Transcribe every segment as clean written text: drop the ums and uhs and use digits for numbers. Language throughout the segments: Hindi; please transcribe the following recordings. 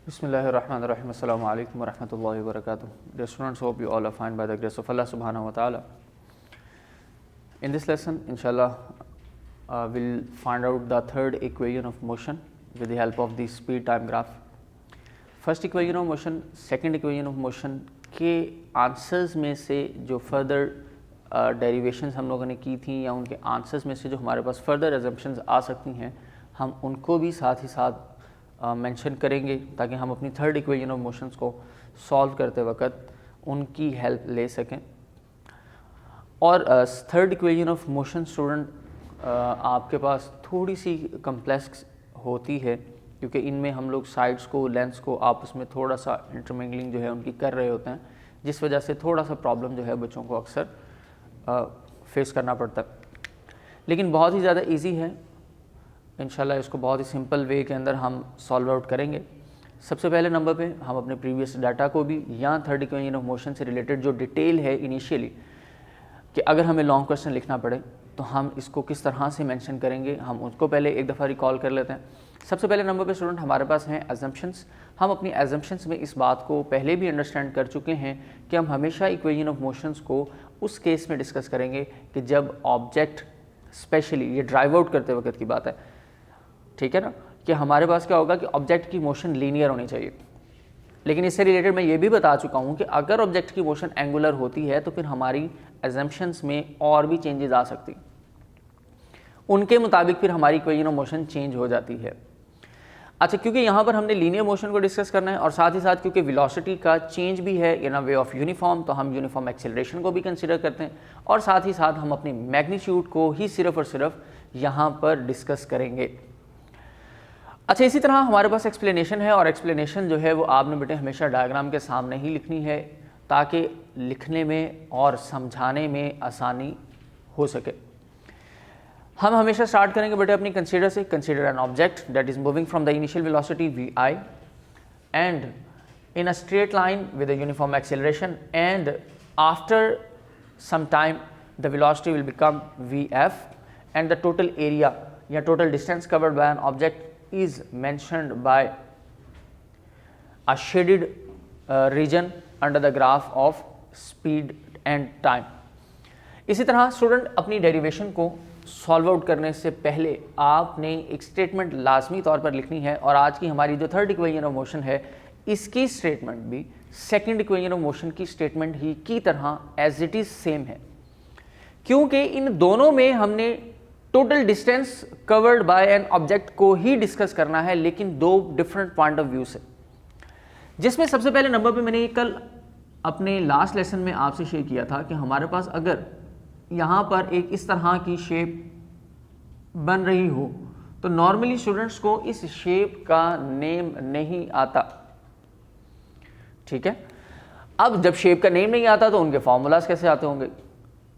Bismillahirrahmanirrahim. Assalamu alaikum wa rahmatullahi wa barakatuh. Dear students, hope you all are fine by the grace of Allah subhanahu wa ta'ala. In this lesson, inshallah, we'll find out the third equation of motion with the help of the speed time graph. First equation of motion, second equation of motion के आंसर्स में से जो फर्दर डेरिवेशंस हम लोगों ने की थी या उनके आंसर्स में से जो हमारे पास फर्दर एजम्पशंस आ सकती हैं, हम उनको भी साथ ही साथ मेंशन करेंगे ताकि हम अपनी थर्ड इक्वेशन ऑफ मोशंस को सॉल्व करते वक्त उनकी हेल्प ले सकें। और third equation of motion student आपके पास थोड़ी सी कम्प्लेक्स होती है क्योंकि इनमें हम लोग साइड्स को, लेंथ्स को आपस में थोड़ा सा इंटरमिंगलिंग जो है उनकी कर रहे होते हैं, जिस वजह से थोड़ा सा प्रॉब्लम जो है बच्चों को अक्सर फेस करना पड़ता है। लेकिन बहुत ही ज़्यादा इजी है, इंशाल्लाह इसको बहुत ही सिंपल वे के अंदर हम सॉल्व आउट करेंगे। सबसे पहले नंबर पे हम अपने प्रीवियस डाटा को भी या थर्ड इक्वेशन ऑफ मोशन से रिलेटेड जो डिटेल है इनिशियली कि अगर हमें लॉन्ग क्वेश्चन लिखना पड़े तो हम इसको किस तरह से मेंशन करेंगे, हम उसको पहले एक दफ़ा रिकॉल कर लेते हैं। सबसे पहले नंबर पे स्टूडेंट हमारे पास हैं एजम्पशंस। हम अपनी एजम्पशंस में इस बात को पहले भी अंडरस्टैंड कर चुके हैं कि हम हमेशा इक्वेशन ऑफ मोशंस को उस केस में डिस्कस करेंगे कि जब ऑब्जेक्ट, स्पेशली ये ड्राइव आउट करते वक्त की बात है, ठीक है ना, कि हमारे पास क्या होगा कि ऑब्जेक्ट की मोशन लीनियर होनी चाहिए। लेकिन इससे रिलेटेड मैं ये भी बता चुका हूँ कि अगर ऑब्जेक्ट की मोशन एंगुलर होती है तो फिर हमारी एजम्पशंस में और भी चेंजेस आ सकती, उनके मुताबिक फिर हमारी इक्वेशन ऑफ मोशन चेंज हो जाती है। अच्छा, क्योंकि यहाँ पर हमने लीनियर मोशन को डिस्कस करना है और साथ ही साथ क्योंकि वेलोसिटी का चेंज भी है इन अ वे ऑफ यूनिफॉर्म, तो हम यूनिफॉर्म एक्सेलरेशन को भी कंसिडर करते हैं और साथ ही साथ हम अपनी मैग्नीट्यूड को ही सिर्फ और सिर्फ यहाँ पर डिस्कस करेंगे। अच्छा, इसी तरह हमारे पास एक्सप्लेनेशन है और एक्सप्लेनेशन जो है वो आपने बेटे हमेशा डायग्राम के सामने ही लिखनी है ताकि लिखने में और समझाने में आसानी हो सके। हम हमेशा स्टार्ट करेंगे बेटे अपनी कंसीडर से। Consider an object that is moving from the initial velocity vi and in a straight line with a uniform acceleration and after some time the velocity will become vf and the total area या total distance covered by an object is mentioned by a shaded region under the graph of speed and time। इसी तरह स्टूडेंट अपनी डेरिवेशन को सॉल्व आउट करने से पहले आपने एक स्टेटमेंट लाजमी तौर पर लिखनी है और आज की हमारी जो थर्ड इक्वेशन ऑफ मोशन है इसकी स्टेटमेंट भी सेकंड इक्वेशन ऑफ मोशन की स्टेटमेंट ही की तरह एज इट इज सेम है, क्योंकि इन दोनों में हमने total distance covered by an object को ही डिस्कस करना है, लेकिन दो डिफरेंट पॉइंट ऑफ व्यू से। जिसमें सबसे पहले नंबर पे मैंने कल अपने लास्ट लेसन में आपसे शेयर किया था कि हमारे पास अगर यहाँ पर एक इस तरह की शेप बन रही हो तो नॉर्मली स्टूडेंट्स को इस शेप का नेम नहीं आता, ठीक है। अब जब शेप का नेम नहीं आता तो उनके फॉर्मूलाज कैसे आते होंगे,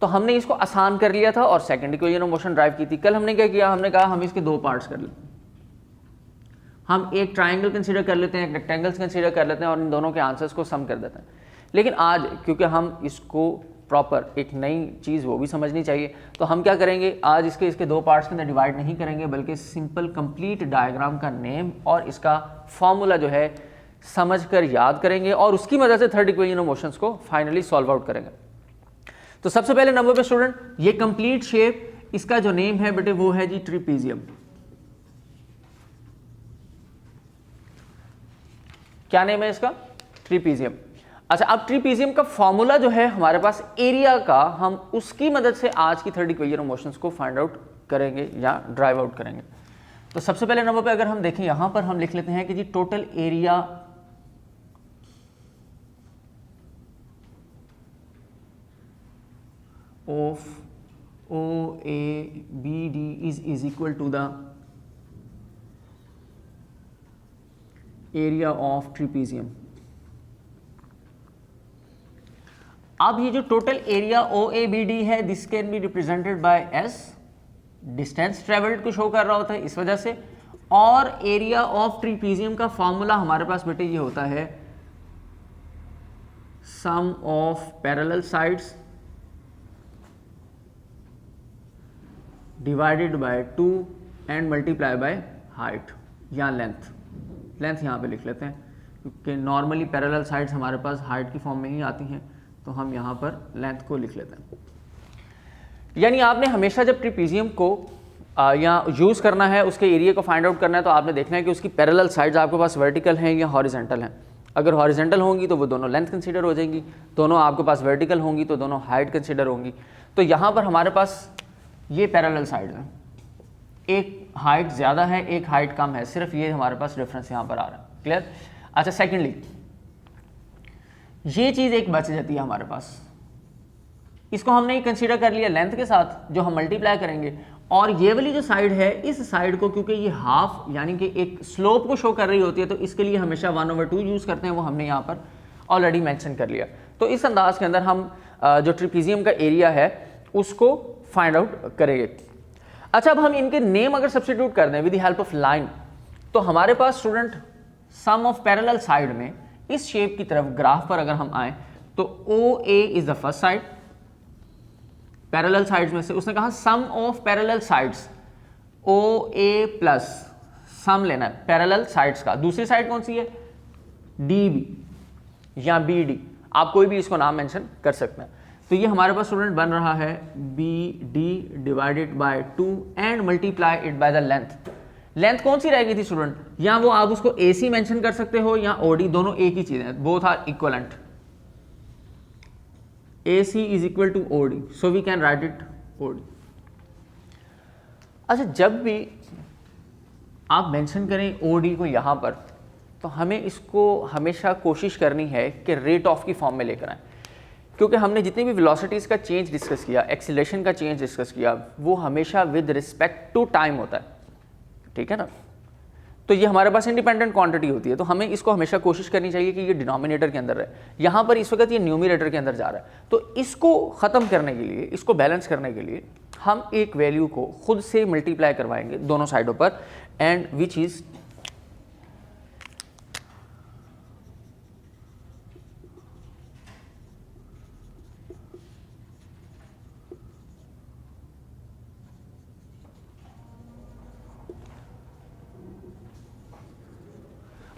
तो हमने इसको आसान कर लिया था और second equation of motion drive की थी। कल हमने क्या किया, हमने कहा हम इसके दो पार्ट्स कर लें, हम एक ट्राइंगल कंसीडर कर लेते हैं, एक रेक्टेंगल्स कंसीडर कर लेते हैं और इन दोनों के आंसर्स को सम कर देते हैं। लेकिन आज क्योंकि हम इसको प्रॉपर एक नई चीज़ वो भी समझनी चाहिए, तो हम क्या करेंगे, आज इसके दो पार्ट्स के अंदर डिवाइड नहीं करेंगे बल्कि सिंपल कंप्लीट डायग्राम का नेम और इसका फॉर्मूला जो है समझकर याद करेंगे और उसकी मदद से थर्ड इक्वेशन ऑफ मोशंस को फाइनली सॉल्व आउट करेंगे। तो सबसे पहले नंबर पे स्टूडेंट ये कंप्लीट शेप, इसका जो नेम है बेटे वो है जी ट्रिपीजियम। क्या नेम है इसका, ट्रिपीजियम। अच्छा, अब ट्रिपीजियम का फॉर्मूला जो है हमारे पास एरिया का, हम उसकी मदद से आज की थर्ड इक्वेशन ऑफ मोशंस को फाइंड आउट करेंगे या ड्राइव आउट करेंगे। तो सबसे पहले नंबर पे अगर हम देखें यहां पर हम लिख लेते हैं कि जी total area of OABD is equal to the area of trapezium। अब ये जो टोटल एरिया OABD है this can be represented by S, distance travelled को शो कर रहा होता है इस वजह से, और एरिया ऑफ ट्रिपीजियम का फॉर्मूला हमारे पास बेटे ये होता है sum of parallel sides divided by 2 and multiply by height या लेंथ। लेंथ यहाँ पे लिख लेते हैं। क्योंकि नॉर्मली पैरेलल साइड्स हमारे पास हाइट की फॉर्म में ही आती हैं, तो हम यहाँ पर लेंथ को लिख लेते हैं। यानी आपने हमेशा जब ट्रिपीजियम को या यूज़ करना है, उसके एरिया को फाइंड आउट करना है, तो आपने देखना है कि उसकी पैरेलल साइड्स आपके पास वर्टिकल हैं या हॉरिजेंटल हैं। अगर हॉरिजेंटल होंगी तो वो दोनों लेंथ कंसीडर हो जाएंगी, दोनों आपके पास वर्टिकल होंगी तो दोनों हाइट कंसीडर होंगी। तो यहाँ पर हमारे पास ये पैरेलल साइड हैं, एक हाइट ज़्यादा है एक हाइट कम है, सिर्फ ये हमारे पास डिफरेंस यहाँ पर आ रहा है। क्लियर? अच्छा, सेकेंडली ये चीज़ एक बच जाती है हमारे पास, इसको हमने कंसीडर कर लिया लेंथ के साथ जो हम मल्टीप्लाई करेंगे, और ये वाली जो साइड है इस साइड को क्योंकि ये हाफ यानी कि एक स्लोप को शो कर रही होती है, तो इसके लिए हमेशा 1/2 यूज़ करते हैं, वो हमने यहाँ पर ऑलरेडी मेंशन कर लिया। तो इस अंदाज के अंदर हम जो ट्रिपीजियम का एरिया है उसको फाइंड आउट करेंगे। अच्छा, अब हम इनके नेम अगर सब्स्टिट्यूट कर दें with the help of line, तो हमारे पास student sum of parallel side में इस शेप की तरफ ग्राफ पर अगर हम आए तो OA is the first side, parallel sides में से उसने कहा sum of parallel sides OA plus sum लेना है पैरेलल साइड्स का। दूसरी साइड कौन सी है? DB या BD, आप कोई भी इसको नाम मेंशन कर सकते हैं। तो ये हमारे पास स्टूडेंट बन रहा है BD divided by 2 and multiply it by the length. Length कौन सी रहेगी थी स्टूडेंट? या वो आप उसको AC मेंशन कर सकते हो या OD, दोनों एक ही चीज है, both are equivalent. AC is equal to OD, so we can write it OD। अच्छा, जब भी आप मेंशन करें OD को यहाँ पर, तो हमें इसको हमेशा कोशिश करनी है कि रेट ऑफ की फॉर्म में लेकर आए, क्योंकि हमने जितनी भी वेलोसिटीज़ का चेंज डिस्कस किया, एक्सीलरेशन का चेंज डिस्कस किया, वो हमेशा विद रिस्पेक्ट टू टाइम होता है, ठीक है ना। तो ये हमारे पास इंडिपेंडेंट क्वांटिटी होती है, तो हमें इसको हमेशा कोशिश करनी चाहिए कि ये डिनोमिनेटर के अंदर है। यहाँ पर इस वक्त ये न्यूमिनेटर के अंदर जा रहा है, तो इसको ख़त्म करने के लिए, इसको बैलेंस करने के लिए हम एक वैल्यू को खुद से मल्टीप्लाई करवाएंगे दोनों साइडों पर, and which is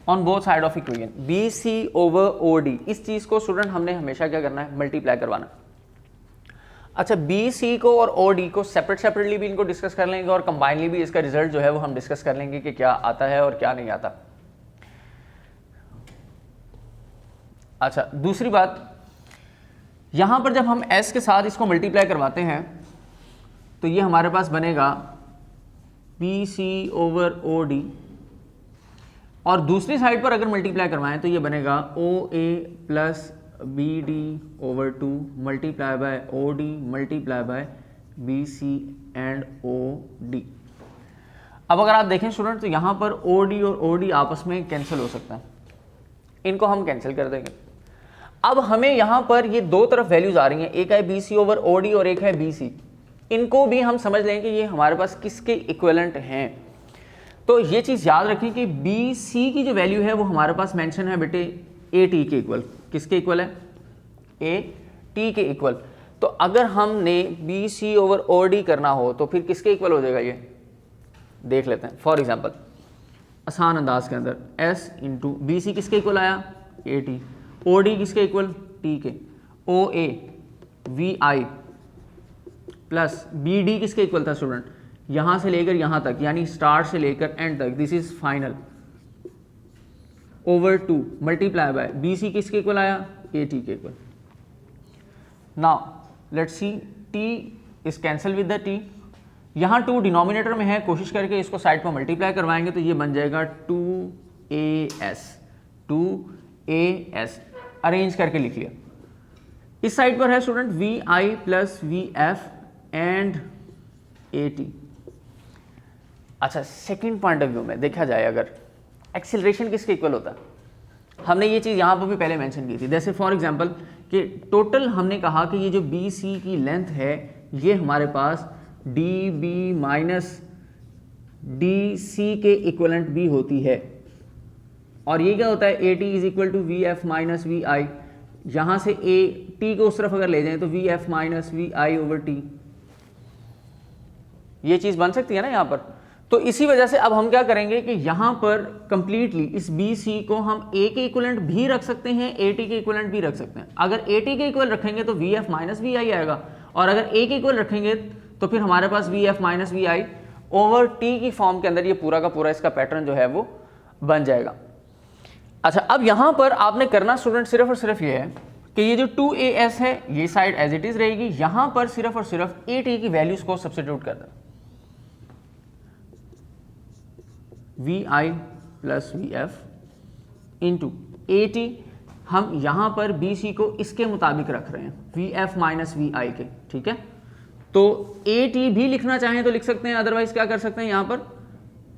on both side of equation BC over OD। इस चीज को स्टूडेंट हमने हमेशा क्या करना है? मल्टीप्लाई करवाना। अच्छा, BC को और OD को सेपरेटली भी इनको डिस्कस कर लेंगे और कंबाइनली भी इसका रिजल्ट जो है वो हम डिस्कस कर लेंगे कि क्या आता है और क्या नहीं आता। अच्छा, दूसरी बात, यहां पर जब हम S के साथ इसको मल्टीप्लाई करवाते हैं तो ये हमारे पास बनेगा BC ओवर OD, और दूसरी साइड पर अगर मल्टीप्लाई करवाएं तो ये बनेगा OA plus BD over 2 multiply by OD multiply by BC and OD। अब अगर आप देखें स्टूडेंट, तो यहाँ पर OD और OD आपस में कैंसिल हो सकता है, इनको हम कैंसिल कर देंगे। अब हमें यहाँ पर ये दो तरफ वैल्यूज आ रही हैं, एक है BC ओवर OD और एक है BC, इनको भी हम समझ लें कि ये हमारे पास किसके इक्विवेलेंट हैं। तो ये चीज़ याद रखें कि BC की जो वैल्यू है वो हमारे पास मेंशन है बेटे AT के इक्वल। किसके इक्वल है? AT के इक्वल। तो अगर हमने BC ओवर OD करना हो तो फिर किसके इक्वल हो जाएगा? ये देख लेते हैं। फॉर एग्जांपल आसान अंदाज के अंदर S इंटू BC किसके इक्वल आया? AT। OD किसके इक्वल? T के। OA VI प्लस BD किसके इक्वल था स्टूडेंट? यहां से लेकर यहां तक, यानी स्टार्ट से लेकर एंड तक, this is final over 2 multiply by BC किसके इक्वल आया? AT के equal. Now let's see, T is cancel with the T, यहां 2 डिनोमिनेटर में है, कोशिश करके इसको साइड पर मल्टीप्लाई करवाएंगे तो ये बन जाएगा 2AS अरेंज करके लिख लिया। इस साइड पर है student VI plus VF and AT। अच्छा, सेकंड पॉइंट ऑफ व्यू में देखा जाए अगर एक्सीलरेशन किसके इक्वल होता है, हमने ये चीज़ यहाँ पर भी पहले मेंशन की थी। जैसे फॉर एग्जांपल कि टोटल हमने कहा कि ये जो BC की लेंथ है ये हमारे पास DB माइनस DC के इक्वलेंट भी होती है, और ये क्या होता है? AT is equal to VF minus VI। यहाँ से AT को उस तरफ अगर ले जाएं तो VF minus VI over T, ये चीज़ बन सकती है ना यहाँ पर। तो इसी वजह से अब हम क्या करेंगे कि यहाँ पर कंप्लीटली इस बी सी को हम ए के इक्वलेंट भी रख सकते हैं, ए टी के इक्वलेंट भी रख सकते हैं। अगर ए टी के इक्वल रखेंगे तो वी एफ माइनस वी आई आएगा, और अगर ए के इक्वल रखेंगे तो फिर हमारे पास V F minus V I over T की फॉर्म के अंदर ये पूरा का पूरा इसका पैटर्न जो है वो बन जाएगा। अच्छा, अब यहाँ पर आपने करना स्टूडेंट सिर्फ और सिर्फ ये है कि ये जो 2as है ये साइड एज इट इज रहेगी, यहाँ पर सिर्फ और सिर्फ ए टी की वैल्यूज को सब्स्टिट्यूट कर देना, V I plus V F into A T, हम यहाँ पर बी सी को इसके मुताबिक रख रहे हैं, वी एफ माइनस वी आई के, ठीक है। तो ए टी भी लिखना चाहें तो लिख सकते हैं, अदरवाइज क्या कर सकते हैं यहाँ पर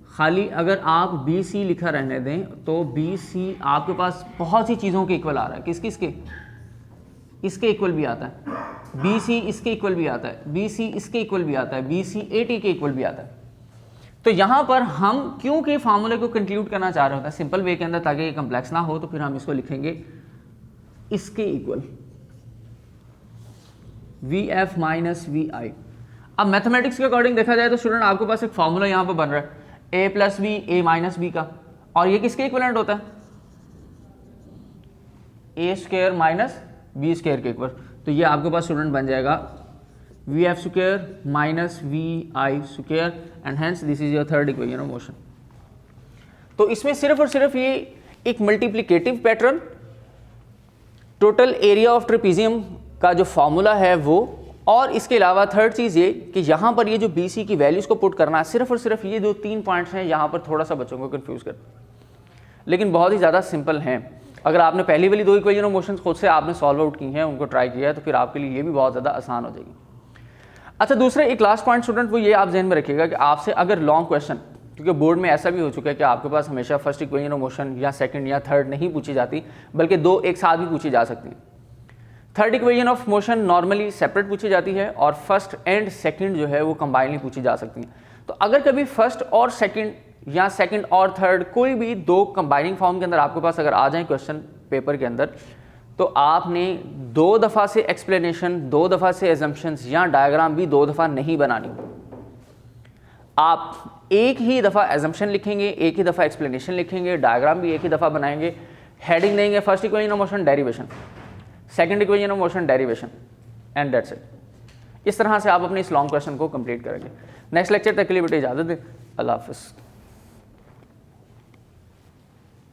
खाली अगर आप बी सी लिखा रहने दें तो बी सी आपके पास बहुत सी चीज़ों के इक्वल आ रहा है, किस किस के, इसके इक्वल भी आता है, बी सी इसके इक्वल भी आता है, बी सी इसके इक्वल भी आता है, बी सी ए टी के इक्वल भी आता है। तो यहाँ पर हम क्योंकि फार्मूले को कंक्लूड करना चाह रहे होते हैं सिंपल वे के अंदर ताकि ये कम्प्लेक्स ना हो, तो फिर हम इसको लिखेंगे इसके equal V F minus V I. अब मैथमेटिक्स के अकॉर्डिंग देखा जाए तो स्टूडेंट आपके पास एक फार्मूला यहाँ पर बन रहा है A plus B A minus B का, और ये किसके इक्वलेंट होता है, A square minus B square के इक्वल। तो ये आपके पास स्टूडेंट बन जाएगा V F square minus V I square, and hence this is your third equation of motion. तो इसमें सिर्फ और सिर्फ ये एक multiplicative pattern, total area of trapezium का जो फॉर्मूला है वो, और इसके अलावा थर्ड चीज़ ये कि यहाँ पर ये जो बी सी की वैल्यूज़ को पुट करना है, सिर्फ और सिर्फ ये जो 3 पॉइंट्स हैं यहाँ पर थोड़ा सा बच्चों को कंफ्यूज कर, लेकिन बहुत ही ज़्यादा सिंपल हैं। अगर आपने पहली वाली 2 इक्वेशन ऑफ मोशन खुद से आपने सॉल्व आउट की हैं, उनको ट्राई किया है, तो फिर आपके लिए ये भी बहुत ज़्यादा आसान हो जाएगी। अच्छा, दूसरा एक लास्ट पॉइंट स्टूडेंट वो ये आप जहन में रखिएगा कि आपसे अगर लॉन्ग क्वेश्चन, क्योंकि बोर्ड में ऐसा भी हो चुका है कि आपके पास हमेशा फर्स्ट इक्वेशन ऑफ मोशन या सेकंड या थर्ड नहीं पूछी जाती, बल्कि 2 एक साथ भी पूछी जा सकती है। Third equation of motion normally separate पूछी जाती है, और फर्स्ट एंड सेकंड जो है वो कंबाइनली पूछी जा सकती है। तो अगर कभी फर्स्ट और सेकंड या सेकंड और थर्ड कोई भी 2 कंबाइनिंग फॉर्म के अंदर आपके पास अगर आ जाए क्वेश्चन पेपर के अंदर, तो आपने 2 दफ़ा से एक्सप्लेनेशन, 2 दफ़ा से एजम्पशंस या डायग्राम भी 2 दफ़ा नहीं बनानी। आप एक ही दफ़ा एजम्पशन लिखेंगे, एक ही दफ़ा एक्सप्लेनेशन लिखेंगे, डायग्राम भी एक ही दफ़ा बनाएंगे, हेडिंग देंगे first equation of motion derivation, second equation of motion derivation, and that's it. इस तरह से आप अपने इस लॉन्ग क्वेश्चन को कंप्लीट करेंगे। नेक्स्ट लेक्चर तक के लिए बेटे इजाज़त दें, अल्लाह हाफ़िज़।